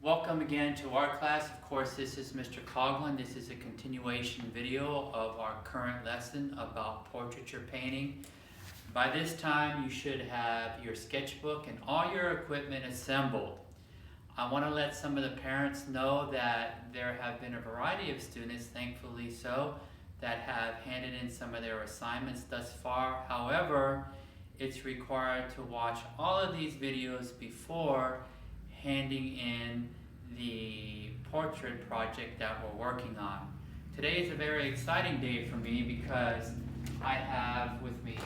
Welcome again to our class. Of course, this is Mr. Coughlin. This is a continuation video of our current lesson about portraiture painting. By this time, you should have your sketchbook and all your equipment assembled. I want to let some of the parents know that there have been a variety of students, thankfully so, that have handed in some of their assignments thus far. However, it's required to watch all of these videos before handing in the portrait project that we're working on. Today is a very exciting day for me because I have with me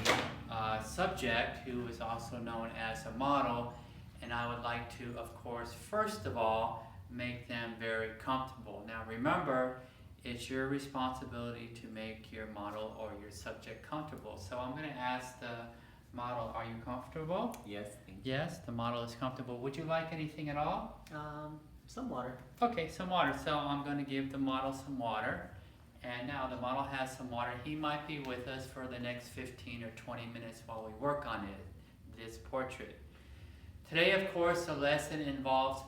a subject who is also known as a model, and I would like to, of course, first of all, make them very comfortable. Now remember, it's your responsibility to make your model or your subject comfortable. So I'm going to ask the model, are you comfortable? Yes, thank you. Yes, the model is comfortable. Would you like anything at all? Some water. Okay, some water. So I'm going to give the model some water. And now the model has some water. He might be with us for the next 15 or 20 minutes while we work on this portrait. Today, of course, the lesson involves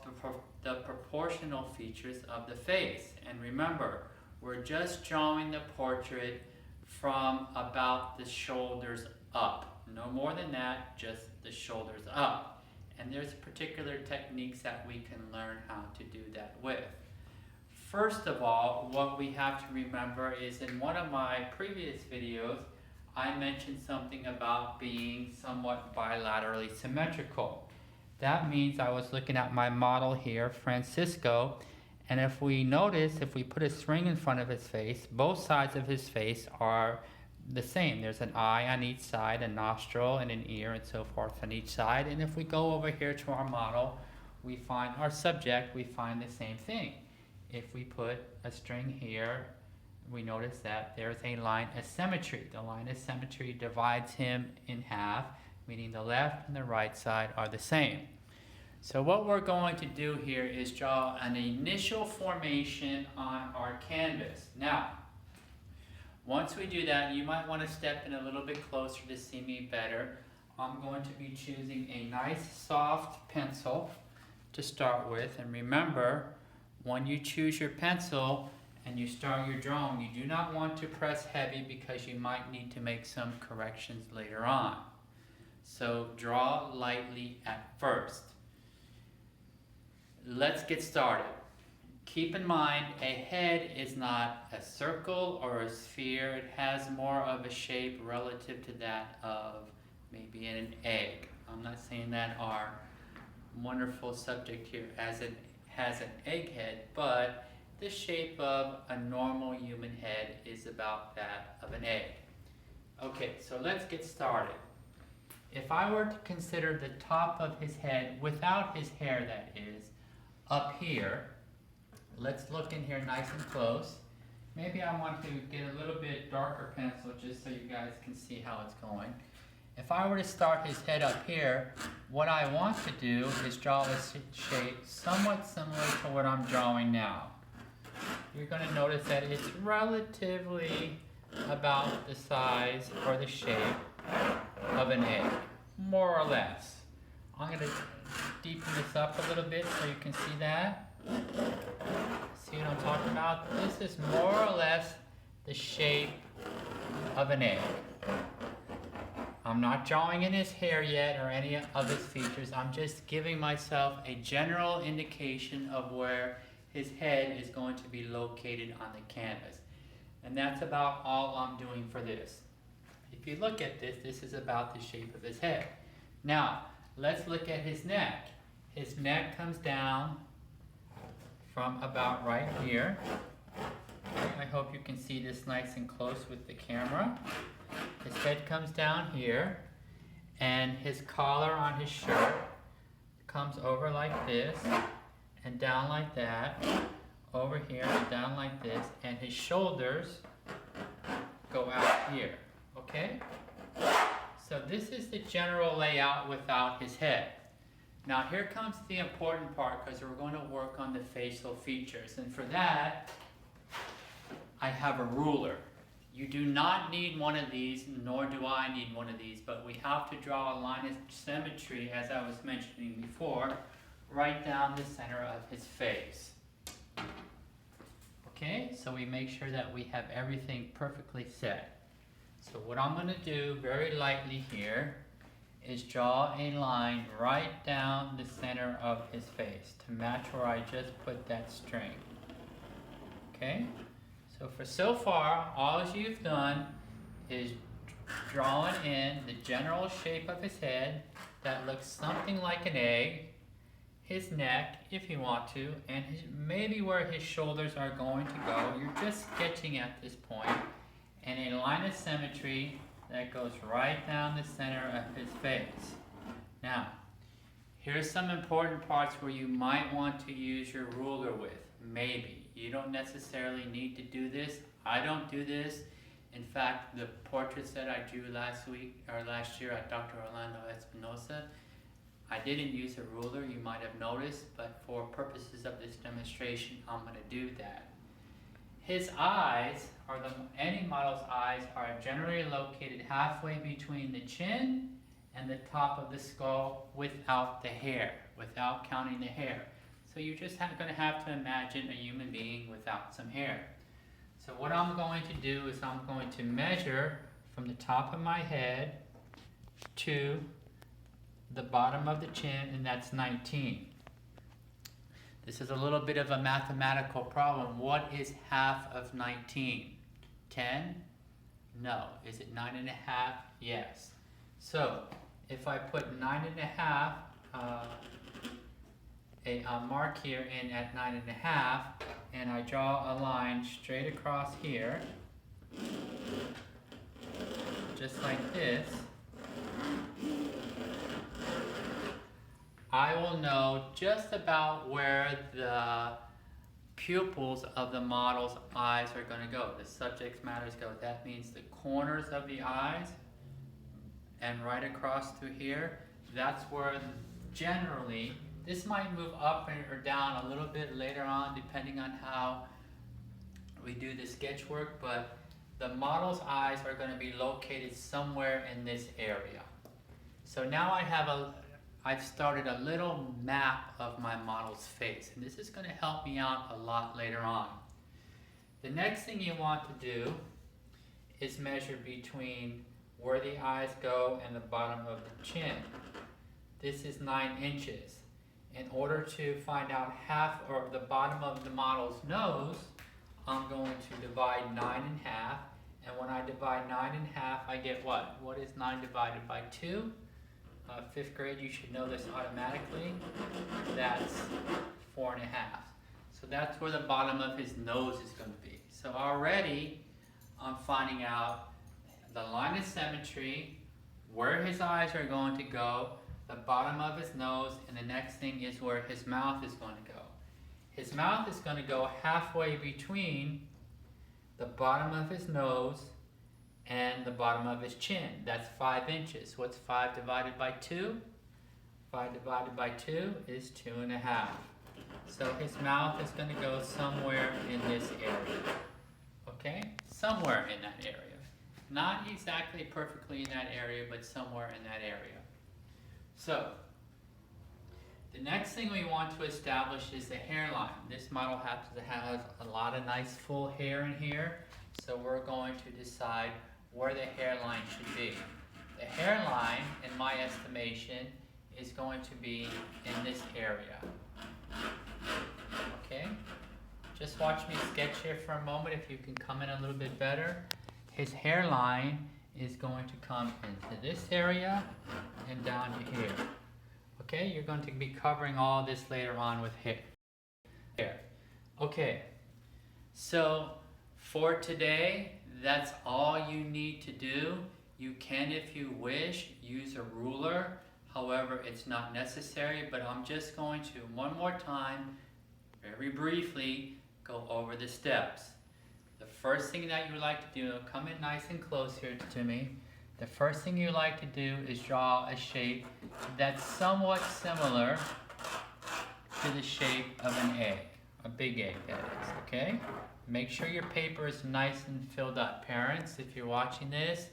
the proportional features of the face. And remember, we're just drawing the portrait from about the shoulders up. No more than that, just the shoulders up. And there's particular techniques that we can learn how to do that with. First of all, what we have to remember is in one of my previous videos, I mentioned something about being somewhat bilaterally symmetrical. That means I was looking at my model here, Francisco, and if we notice, if we put a string in front of his face, both sides of his face are the same. There's an eye on each side, a nostril and an ear and so forth on each side. And if we go over here to our model, we find our subject, we find the same thing. If we put a string here, we notice that there's a line asymmetry. The line asymmetry divides him in half, meaning the left and the right side are the same. So what we're going to do here is draw an initial formation on our canvas. Now, once we do that, you might want to step in a little bit closer to see me better. I'm going to be choosing a nice soft pencil to start with. And remember, when you choose your pencil and you start your drawing, you do not want to press heavy because you might need to make some corrections later on. So draw lightly at first. Let's get started. Keep in mind, a head is not a circle or a sphere. It has more of a shape relative to that of maybe an egg. I'm not saying that our wonderful subject here has an egg head, but the shape of a normal human head is about that of an egg. Okay, so let's get started. If I were to consider the top of his head, without his hair that is, up here, let's look in here nice and close. Maybe I want to get a little bit darker pencil just so you guys can see how it's going. If I were to start his head up here, what I want to do is draw a shape somewhat similar to what I'm drawing now. You're going to notice that it's relatively about the size or the shape of an egg, more or less. I'm going to deepen this up a little bit so you can see that. See what I'm talking about? This is more or less the shape of an egg. I'm not drawing in his hair yet or any of his features. I'm just giving myself a general indication of where his head is going to be located on the canvas. And that's about all I'm doing for this. If you look at this, this is about the shape of his head. Now, let's look at his neck. His neck comes down from about right here. I hope you can see this nice and close with the camera. His head comes down here, and his collar on his shirt comes over like this, and down like that, over here, and down like this, and his shoulders go out here, okay? So this is the general layout without his head. Now here comes the important part because we're going to work on the facial features, and for that I have a ruler. You do not need one of these, nor do I need one of these, but we have to draw a line of symmetry, as I was mentioning before, right down the center of his face. Okay, so we make sure that we have everything perfectly set. So what I'm going to do very lightly here is draw a line right down the center of his face to match where I just put that string. Okay, so far all you've done is drawing in the general shape of his head that looks something like an egg, his neck if you want to, and maybe where his shoulders are going to go. You're just sketching at this point, and a line of symmetry that goes right down the center of his face. Now, here's some important parts where you might want to use your ruler with. Maybe. You don't necessarily need to do this. I don't do this. In fact, the portraits that I drew last year at Dr. Orlando Espinosa, I didn't use a ruler, you might have noticed, but for purposes of this demonstration, I'm going to do that. His eyes, or any model's eyes, are generally located halfway between the chin and the top of the skull without the hair, without counting the hair. So you're just going to have to imagine a human being without some hair. So what I'm going to do is I'm going to measure from the top of my head to the bottom of the chin, and that's 19. This is a little bit of a mathematical problem. What is half of 19? 10? No. Is it 9.5? Yes. So if I put 9.5, a mark here in at 9.5, and I draw a line straight across here, just like this, I will know just about where the pupils of the model's eyes are going to go, the subject matters go. That means the corners of the eyes and right across through here, that's where generally, this might move up or down a little bit later on depending on how we do the sketch work, but the model's eyes are going to be located somewhere in this area. So now I've started a little map of my model's face, and this is going to help me out a lot later on. The next thing you want to do is measure between where the eyes go and the bottom of the chin. This is 9 inches. In order to find out half or the bottom of the model's nose, I'm going to divide 9 in half, and when I divide 9 in half, I get what? What is 9 divided by 2? 5th grade, you should know this automatically. That's 4.5. So that's where the bottom of his nose is going to be. So already, I'm finding out the line of symmetry, where his eyes are going to go, the bottom of his nose, and the next thing is where his mouth is going to go. His mouth is going to go halfway between the bottom of his nose and the bottom of his chin. That's 5 inches. What's 5 divided by 2? 5 divided by 2 is 2.5. So his mouth is going to go somewhere in this area. Okay? Somewhere in that area. Not exactly perfectly in that area, but somewhere in that area. So, the next thing we want to establish is the hairline. This model happens to have a lot of nice full hair in here, so we're going to decide where the hairline should be. The hairline, in my estimation, is going to be in this area. Okay? Just watch me sketch here for a moment if you can come in a little bit better. His hairline is going to come into this area and down to here. Okay, you're going to be covering all this later on with hair. Okay, so for today, that's all you need to do. You can, if you wish, use a ruler. However, it's not necessary, but I'm just going to, one more time, very briefly, go over the steps. The first thing that you would like to do, come in nice and close here to me. The first thing you like to do is draw a shape that's somewhat similar to the shape of an egg, a big egg that is, okay? Make sure your paper is nice and filled up. Parents, if you're watching this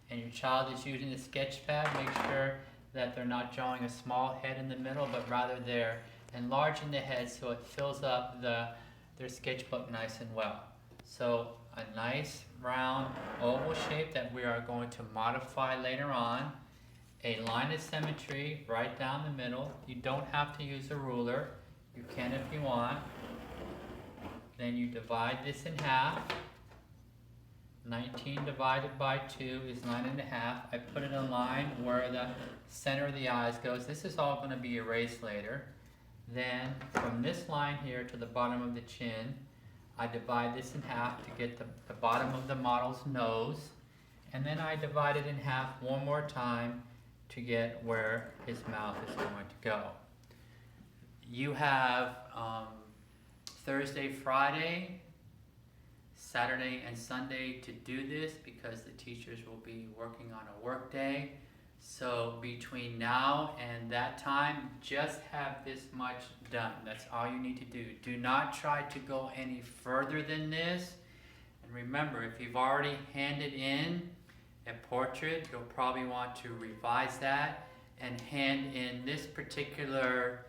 and your child is using a sketch pad, make sure that they're not drawing a small head in the middle, but rather they're enlarging the head so it fills up their sketchbook nice and well. So a nice round oval shape that we are going to modify later on. A line of symmetry right down the middle. You don't have to use a ruler. You can if you want. Then you divide this in half. 19 divided by 2 is 9.5. I put it in line where the center of the eyes goes. This is all going to be erased later. Then from this line here to the bottom of the chin, I divide this in half to get the bottom of the model's nose. And then I divide it in half one more time to get where his mouth is going to go. You have Thursday, Friday, Saturday and Sunday to do this because the teachers will be working on a work day. So between now and that time, just have this much done. That's all you need to do. Do not try to go any further than this. And remember, if you've already handed in a portrait, you'll probably want to revise that and hand in this particular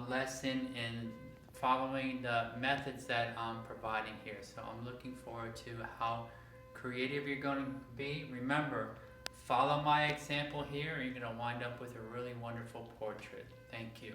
lesson in following the methods that I'm providing here. So I'm looking forward to how creative you're going to be. Remember, follow my example here and you're going to wind up with a really wonderful portrait. Thank you.